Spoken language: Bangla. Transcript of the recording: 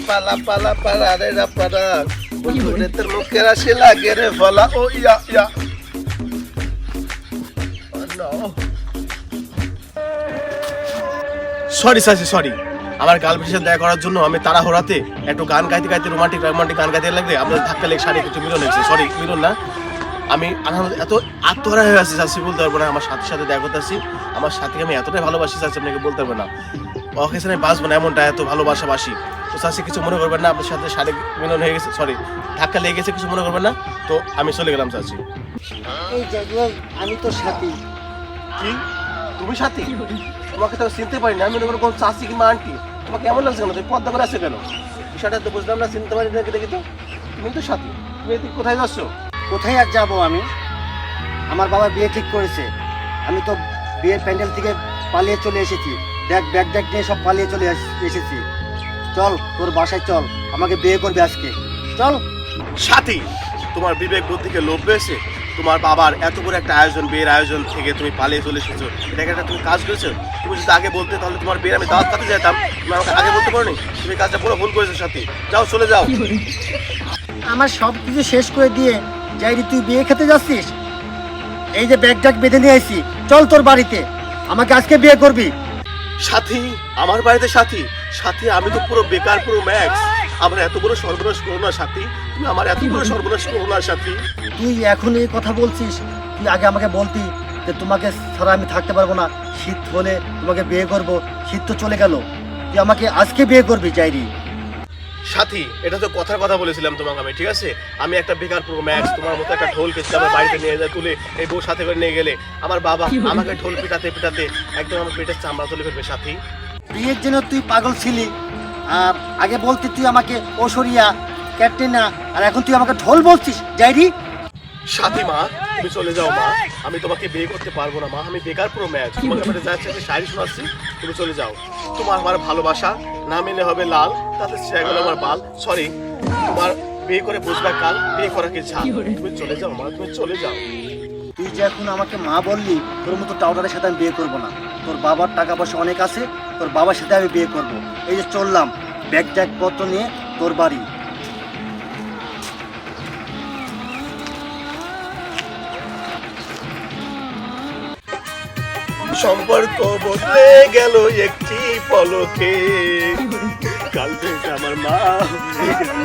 পালা পালা পালা রে পালা বন্ধুরে তোর মুখের আসে লাগে রে ফলা ও ইয়া ইয়া সরি সাসি সরি আমার গার্লফ্রেন্ডের সাথে দেখা করার জন্য আমি তাড়াহুড়াতে একটু গান গাইতে গাইতে রোমান্টিক গান গাইতে লাগবে আপনার ধাক্কা লেগে শাড়ি একটু মিলন হয়েছে সরি মিলন না আমি এত আত্মহারা হয়ে আছি চাষি বলতে পারবো না আমার সাথে সাথে দেখা করতে আসি আমার সাথীকে আমি এতটাই ভালোবাসি চাষি আপনাকে বলতে পারবো না অকেশনে বাসবো না এমনটা এত ভালোবাসি তো চাষি কিছু মনে করবেন না আপনার সাথে শাড়ি মিলন হয়ে গেছে সরি ধাক্কা লেগে গেছে কিছু মনে করবেন না তো আমি চলে গেলাম চাষি এই জায়গায় আমি তো সাথী। কি তুমি সাথী তোমাকে তো চিনতে পারি না আমি মনে করো কোন চাষি কিংবা আন্টি তোমাকে কেমন লাগছে কেন তুমি পদ্মা করে আসছে কেন বিষয়টা তো বুঝলাম না চিনতে পারি না দেখি তো তুমি তো সাথী তুমি এদিকে কোথায় যাচ্ছ কোথায় আর যাবো আমি? আমার বাবা বিয়ে ঠিক করেছে, আমি তো বিয়ের প্যান্ডেল থেকে পালিয়ে চলে এসেছি, ব্যাগ নিয়ে সব পালিয়ে চলে এসেছি। চল তোর বাসায় চল, আমাকে বিয়ে করবে আজকে, চল। সাথী তোমার বিবেক বুদ্ধিকে লোভ পেয়েছে তোমার বাবার এত বড় একটা আয়োজন বিয়ের আয়োজন থেকে তুমি পালিয়ে চলে এসেছো এটাকে একটা তুমি কাজ করেছো তুমি যদি আগে বলতে তাহলে তোমার বিয়ের আমি দাওয়াত খাতে যেতাম তুমি আমাকে আগে বলতে পারোনি তুমি কাজটা পুরো ভুল করেছো সাথী যাও চলে যাও আমার সব কিছু শেষ করে দিয়ে যাইরি তুই বিয়ে খেতে যাচ্ছিস? এই যে ব্যাগ বেঁধে নিয়ে আসি, চল তোর বাড়িতে, আমাকে আজকে বিয়ে করবি। সাথী আমার বাড়িতে সাথী আমি তো পুরো বেকার পুরো ম্যাক্স আমার এত বড় সর্বনাশ করো না সাথী তুমি আমার এত বড় সর্বনাশ করো না সাথী তুই এখন এই কথা বলছিস, তুই আগে আমাকে বলতি যে তোমাকে ছাড়া আমি থাকতে পারবো না, শীত হলে তোমাকে বিয়ে করব, শীত তো চলে গেল, তুই আমাকে আজকে বিয়ে করবি যাইরি। সাথী এটা তো কথার কথা বলেছিলাম তোমাকে আমি ঠিক আছে আমি একটা বেকার পুরো ম্যাক্স তোমার মতো একটা ঢোল কেটে আমার বাড়িতে নিয়ে যায় তুলে এই বউ সাথে করে নিয়ে গেলে আমার বাবা আমাকে ঢোল পিটাতে একদম আমার পেটের চামড়া তুলে ফেলবে সাথী বিয়ের জন্য তুই পাগল ছিলি, আগে বলতি তুই আমাকে ওসরিয়া ক্যাটরিনা, আর এখন তুই আমাকে ঢোল বলছিস যাইরি। সাথী মা তুমি চলে যাও মা আমি তোমাকে বিয়ে করতে পারবো না মা আমি বেকার পুরো ম্যাচ তোমাকে আমি যাচ্ছে একটা শাড়ি শোনাচ্ছি তুমি চলে যাও তোমার আমার ভালোবাসা না মেনে হবে লাল তাতে গেল আমার বাল সরি তোমার বিয়ে করে বুঝবা কাল বিয়ে করাকে ঝাল তুমি চলে যাও মা তুমি চলে যাও তুই যে এখন আমাকে মা বললি, তোর মতো টাউটারের সাথে আমি বিয়ে করবো না, তোর বাবার টাকা পয়সা অনেক আছে, তোর বাবার সাথে আমি বিয়ে করব। এই যে চললাম ব্যাগ পত্র নিয়ে তোর বাড়ি। সম্পর্ক বদলে গেল একটি পলকে কাল থেকে আমার মা হয়ে গেল।